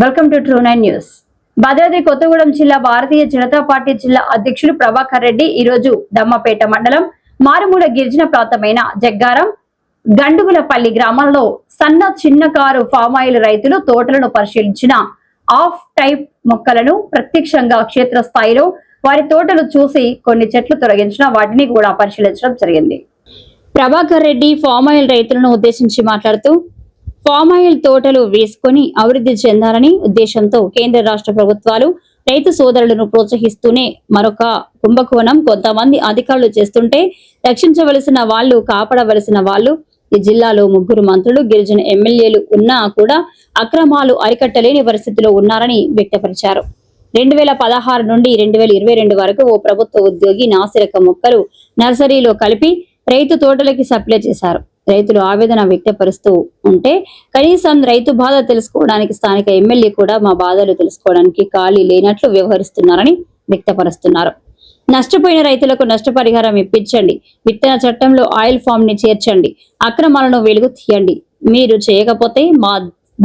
Welcome to true 9 news. Bhadradri Kothagudem జిల్లా Bharatiya Janata party జిల్లా అధ్యక్షులు ప్రభాకర్ రెడ్డి ఈ రోజు దమ్మపేట మండలం మారుమూల గిరిజన ప్రాంతమైన జగ్గారం గండుగులపల్లి గ్రామాల్లో సన్న చిన్న కారు ఫామాయిల్ రైతులు తోటలను పరిశీలించిన ఆఫ్ టైప్ మొక్కలను ప్రత్యక్షంగా క్షేత్రస్థాయిలో వారి తోటలు చూసి కొన్ని చెట్లు తొలగించిన వాటిని కూడా పరిశీలించడం జరిగింది. ప్రభాకర్ రెడ్డి ఫామాయిల్ రైతులను ఉద్దేశించి మాట్లాడుతూ ఫామాయిల్ తోటలు వేసుకుని అభివృద్ధి చెందాలని ఉద్దేశంతో కేంద్ర రాష్ట్ర ప్రభుత్వాలు రైతు సోదరులను ప్రోత్సహిస్తూనే మరొక కుంభకోణం కొంతమంది అధికారులు చేస్తుంటే రక్షించవలసిన వాళ్ళు కాపాడవలసిన వాళ్ళు ఈ జిల్లాలో 3 మంత్రులు గిరిజన ఎమ్మెల్యేలు ఉన్నా కూడా అక్రమాలు అరికట్టలేని పరిస్థితిలో ఉన్నారని వ్యక్తపరిచారు. 2016 నుండి 2022 వరకు ఓ ప్రభుత్వ ఉద్యోగి నాసిరకం మొక్కలు నర్సరీలో కలిపి రైతు తోటలకి సప్లై చేశారు. రైతులు ఆవేదన వ్యక్తపరుస్తూ ఉంటే కనీసం రైతు బాధ తెలుసుకోవడానికి స్థానిక ఎమ్మెల్యే కూడా మా బాధలు తెలుసుకోవడానికి ఖాళీ లేనట్లు వ్యవహరిస్తున్నారని వ్యక్తపరుస్తున్నారు. నష్టపోయిన రైతులకు నష్టపరిహారం ఇప్పించండి, విత్తన చట్టంలో ఆయిల్ ఫామ్ ని చేర్చండి, అక్రమాలను వెలుగు తీయండి. మీరు చేయకపోతే మా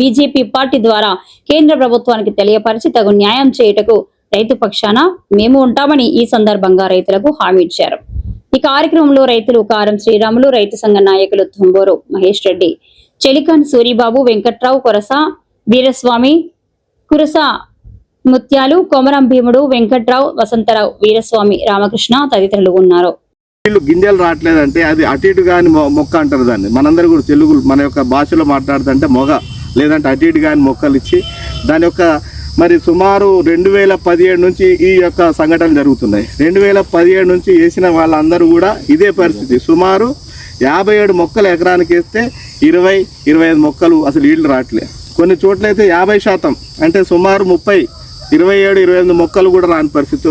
బీజేపీ పార్టీ ద్వారా కేంద్ర ప్రభుత్వానికి తెలియపరిచి తగు న్యాయం చేయుటకు రైతు పక్షాన మేము ఉంటామని ఈ సందర్భంగా రైతులకు హామీ ఇచ్చారు. ఈ కార్యక్రమంలో రైతులు కారం శ్రీరాములు, రైతు సంఘ నాయకులు తుంబోరు మహేష్ రెడ్డి, చెలికాన్ సూరిబాబు, వెంకట్రావు, కొరస వీరస్వామి, కురస ముత్యాలు, కొమరం భీముడు, వెంకట్రావు, వసంతరావు, వీరస్వామి, రామకృష్ణ తదితరులు ఉన్నారు. గింజలు రావట్లేదంటే అది అటు ఇటు కాని మొక్క అంటారు దాన్ని. మనందరూ కూడా తెలుగు మన యొక్క భాషలో మాట్లాడుతుంటే మొగ లేదంటే అటు ఇటు కాని మొక్కలు ఇచ్చి దాని యొక్క మరి సుమారు 2017 నుంచి ఈ యొక్క సంఘటనలు జరుగుతున్నాయి. 2017 నుంచి వేసిన వాళ్ళందరూ కూడా ఇదే పరిస్థితి. సుమారు 57 మొక్కలు ఎకరానికి వేస్తే 20-25 మొక్కలు అసలు ఈల్డ్ రావట్లేదు. కొన్ని చోట్లయితే 50% అంటే సుమారు 27-28 మొక్కలు కూడా రాని పరిస్థితి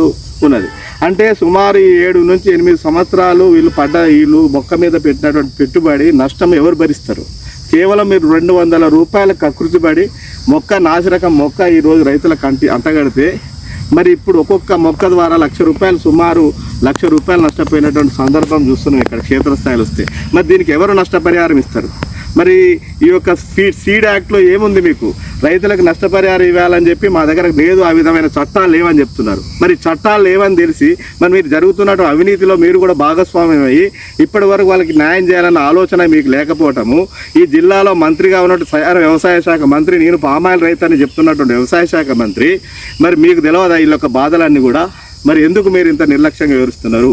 ఉన్నది. అంటే సుమారు 7 నుంచి 8 సంవత్సరాలు వీళ్ళు మొక్క మీద పెట్టినటువంటి పెట్టుబడి నష్టం ఎవరు భరిస్తారు? కేవలం మీరు 200 రూపాయల కకృతిపడి మొక్క నాసిరకం మొక్క ఈరోజు రైతులకు అంటగడితే మరి ఇప్పుడు ఒక్కొక్క మొక్క ద్వారా సుమారు 1,00,000 రూపాయలు నష్టపోయినటువంటి సందర్భం చూస్తున్నాం ఇక్కడ క్షేత్రస్థాయిలో వస్తే. మరి దీనికి ఎవరు నష్టపరిహారం ఇస్తారు? మరి ఈ యొక్క సీడ్ యాక్ట్లో ఏముంది? మీకు రైతులకు నష్టపరిహారం ఇవ్వాలని చెప్పి మా దగ్గర లేదు, ఆ విధమైన చట్టాలు లేవని చెప్తున్నారు. మరి చట్టాలు లేవని తెలిసి మరి మీరు జరుగుతున్నట్టు అవినీతిలో మీరు కూడా భాగస్వామ్యం అయ్యి ఇప్పటి వరకు వాళ్ళకి న్యాయం చేయాలన్న ఆలోచన మీకు లేకపోవటము, ఈ జిల్లాలో మంత్రిగా ఉన్నట్టు వ్యవసాయ శాఖ మంత్రి, నేను పామాయిల్ రైతు అని చెప్తున్నటువంటి వ్యవసాయ శాఖ మంత్రి, మరి మీకు తెలియదా వీళ్ళ యొక్క బాధలన్నీ కూడా? మరి ఎందుకు మీరు ఇంత నిర్లక్ష్యంగా వివరిస్తున్నారు?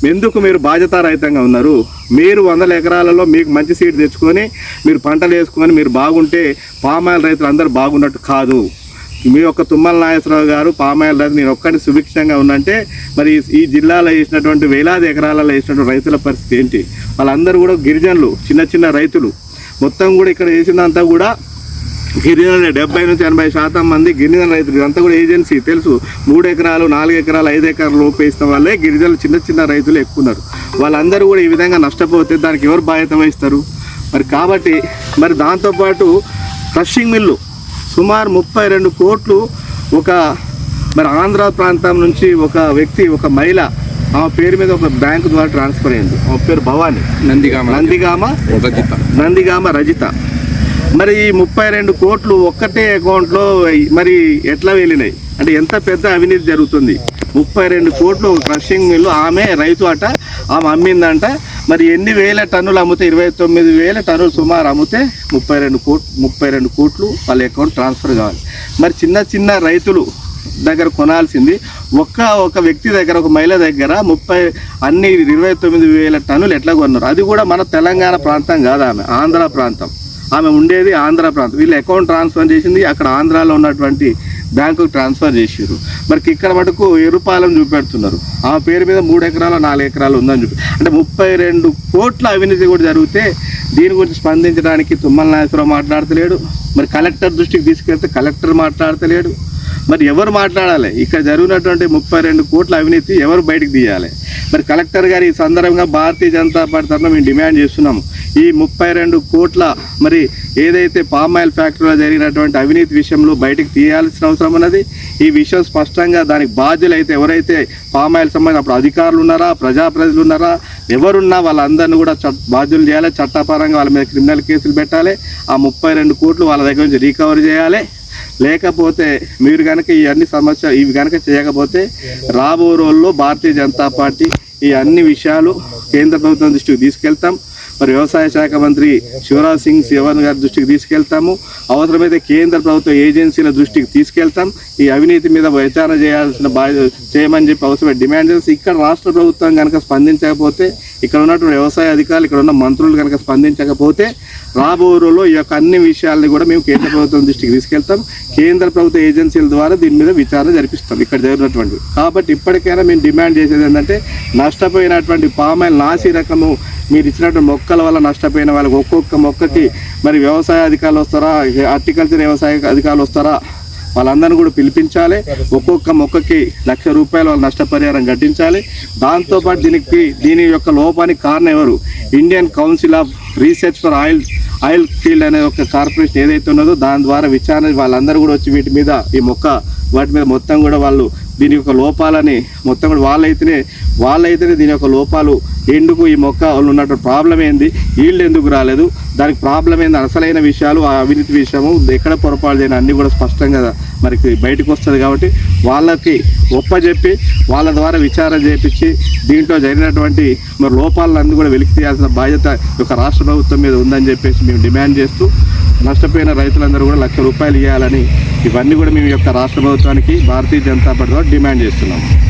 ఎందుకు మీరు బాధ్యతారహితంగా ఉన్నారు? మీరు 100 ఎకరాలలో మీకు మంచి సీడ్ తెచ్చుకొని మీరు పంటలు వేసుకొని మీరు బాగుంటే పామాయిల్ రైతులు అందరూ బాగున్నట్టు కాదు. మీ యొక్క తుమ్మల నాగేశ్వరరావు గారు పామాయిల్ రైతు నేను ఒక్కడిని సుభిక్షంగా ఉన్నంటే మరి ఈ జిల్లాలో వేసినటువంటి వేలాది ఎకరాలలో వేసినటువంటి రైతుల పరిస్థితి ఏంటి? వాళ్ళందరూ కూడా గిరిజనులు, చిన్న రైతులు. మొత్తం కూడా ఇక్కడ వేసినంతా కూడా గిరిజనులు 70 నుంచి 80% మంది గిరిజన రైతులు. ఇదంతా కూడా ఏజెన్సీ తెలుసు. 3 ఎకరాలు 4 ఎకరాలు 5 ఎకరాలు లోపు వేసిన వాళ్ళే గిరిజనులు, చిన్న రైతులు ఎక్కువ ఉన్నారు. వాళ్ళందరూ కూడా ఈ విధంగా నష్టపోతే దానికి ఎవరు బాధ్యత వహిస్తారు? మరి కాబట్టి మరి దాంతోపాటు క్రషింగ్ మిల్లు సుమారు 32 కోట్లు మరి ఆంధ్ర ప్రాంతం నుంచి ఒక వ్యక్తి, ఒక మహిళ, ఆమె పేరు మీద ఒక బ్యాంకు ద్వారా ట్రాన్స్ఫర్ అయింది. ఆమె పేరు భవాని, నందిగామ రజిత. మరి ఈ 32 కోట్లు ఒక్కటే అకౌంట్లో మరి ఎట్లా వెళ్ళినాయి అంటే ఎంత పెద్ద అవినీతి జరుగుతుంది? 32 కోట్లు ఒక క్రషింగ్ మిల్లు, ఆమె రైతు అట, ఆమె అమ్మిందంట. మరి ఎన్ని వేల టన్నులు అమ్మితే 29,000 టన్నులు సుమారు అమ్మితే 32 కోట్లు వాళ్ళ అకౌంట్ ట్రాన్స్ఫర్ కావాలి. మరి చిన్న రైతులు దగ్గర కొనాల్సింది ఒక వ్యక్తి దగ్గర, ఒక మహిళ దగ్గర 29,000 టన్నులు ఎట్లా కొన్నారు? అది కూడా మన తెలంగాణ ప్రాంతం కాదు, ఆమె ఆంధ్ర ప్రాంతం. ఆమె ఉండేది ఆంధ్ర ప్రాంతం. వీళ్ళు అకౌంట్ ట్రాన్స్ఫర్ చేసింది అక్కడ ఆంధ్రాలో ఉన్నటువంటి బ్యాంకుకు ట్రాన్స్ఫర్ చేసారు. మరి ఇక్కడ మటుకు ఎరుపాలెం చూపెడుతున్నారు. ఆమె పేరు మీద 3 ఎకరాలు 4 ఎకరాలు ఉందని చూపి అంటే 32 కోట్ల అవినీతి కూడా జరిగితే దీని గురించి స్పందించడానికి తుమ్మల నాగేశ్వరరావు మాట్లాడతలేడు. మరి కలెక్టర్ దృష్టికి తీసుకెళ్తే కలెక్టర్ మాట్లాడతలేడు. మరి ఎవరు మాట్లాడాలి? ఇక్కడ జరిగినటువంటి 32 కోట్ల అవినీతి ఎవరు బయటకు తీయాలి? మరి కలెక్టర్ గారు ఈ సందర్భంగా భారతీయ జనతా పార్టీ తరఫున మేము డిమాండ్ చేస్తున్నాము. ఈ 32 కోట్ల మరి ఏదైతే పామాయిల్ ఫ్యాక్టరీలో జరిగినటువంటి అవినీతి విషయంలో బయటకు తీయాల్సిన అవసరం ఉన్నది. ఈ విషయం స్పష్టంగా దానికి బాధ్యులు అయితే ఎవరైతే పామాయిల్ సంబంధించిన అప్పుడు అధికారులు ఉన్నారా, ప్రజాప్రతినిధులు ఉన్నారా, ఎవరున్నా వాళ్ళందరినీ కూడా బాధ్యులు చేయాలి. చట్టపరంగా వాళ్ళ మీద క్రిమినల్ కేసులు పెట్టాలి. ఆ 32 కోట్లు వాళ్ళ దగ్గర నుంచి రికవరీ చేయాలి. లేకపోతే మీరు కనుక ఈ అన్ని సమస్యలు ఇవి కనుక చేయకపోతే రాబో రోజుల్లో భారతీయ జనతా పార్టీ ఈ అన్ని విషయాలు కేంద్ర ప్రభుత్వం దృష్టికి తీసుకెళ్తాం. మరి వ్యవసాయ శాఖ మంత్రి శివరాజ్ సింగ్ చౌహాన్ గారి దృష్టికి తీసుకెళ్తాము. అవసరమైతే కేంద్ర ప్రభుత్వ ఏజెన్సీల దృష్టికి తీసుకెళ్తాం. ఈ అవినీతి మీద విచారణ చేయాల్సిన చేయమని చెప్పి అవసరమైన డిమాండ్ చేసి ఇక్కడ రాష్ట్ర ప్రభుత్వం కనుక స్పందించకపోతే, ఇక్కడ ఉన్నటువంటి వ్యవసాయ అధికారులు, ఇక్కడ ఉన్న మంత్రులు కనుక స్పందించకపోతే రాబో రోజుల్లో ఈ యొక్క అన్ని విషయాలని కూడా మేము కేంద్ర ప్రభుత్వం దృష్టికి తీసుకెళ్తాం. కేంద్ర ప్రభుత్వ ఏజెన్సీల ద్వారా దీని మీద విచారణ జరిపిస్తాం ఇక్కడ జరిగినటువంటి. కాబట్టి ఇప్పటికైనా మేము డిమాండ్ చేసేది ఏంటంటే నష్టపోయినటువంటి పామాయిల్ నాసి రకము మీరు ఇచ్చినటువంటి మొక్కల వల్ల నష్టపోయిన వాళ్ళకి ఒక్కొక్క మొక్కకి మరి వ్యవసాయ అధికారులు వస్తారా, హార్టికల్చర్ వ్యవసాయ అధికారులు వస్తారా, వాళ్ళందరినీ కూడా పిలిపించాలి. ఒక్కొక్క మొక్కకి ₹1,00,000 వాళ్ళ నష్టపరిహారం కట్టించాలి. దాంతోపాటు దీని యొక్క లోపానికి కారణం ఎవరు? Indian council of research for oil field అనే ఒక కార్పొరేషన్ ఏదైతే ఉన్నదో దాని ద్వారా విచారణ వాళ్ళందరూ కూడా వచ్చి వాటి మీద మొత్తం కూడా వాళ్ళు దీని యొక్క లోపాలని మొత్తం కూడా వాళ్ళైతేనే దీని యొక్క లోపాలు ఎందుకు, ఈ మొక్క వాళ్ళు ఉన్నటువంటి ప్రాబ్లం ఏంది, ఈల్డ్ ఎందుకు రాలేదు, దానికి ప్రాబ్లం ఏంది, అసలైన విషయాలు, ఆ అవినీతి విషయము ఎక్కడ పొరపాటు చేయని అన్నీ కూడా స్పష్టంగా మనకి బయటకు వస్తుంది. కాబట్టి వాళ్ళకి ఒప్పజెప్పి వాళ్ళ ద్వారా విచారణ చేయించి దీంట్లో జరిగినటువంటి మరి లోపాలన్నీ కూడా వెలికి తీయాల్సిన బాధ్యత యొక్క రాష్ట్ర ప్రభుత్వం మీద ఉందని చెప్పేసి మేము డిమాండ్ చేస్తూ నష్టపోయిన రైతులందరూ కూడా ₹1,00,000 ఇవ్వాలని ఇవన్నీ కూడా మేము యొక్క రాష్ట్ర ప్రభుత్వానికి భారతీయ జనతా పార్టీ డిమాండ్ చేస్తున్నాము.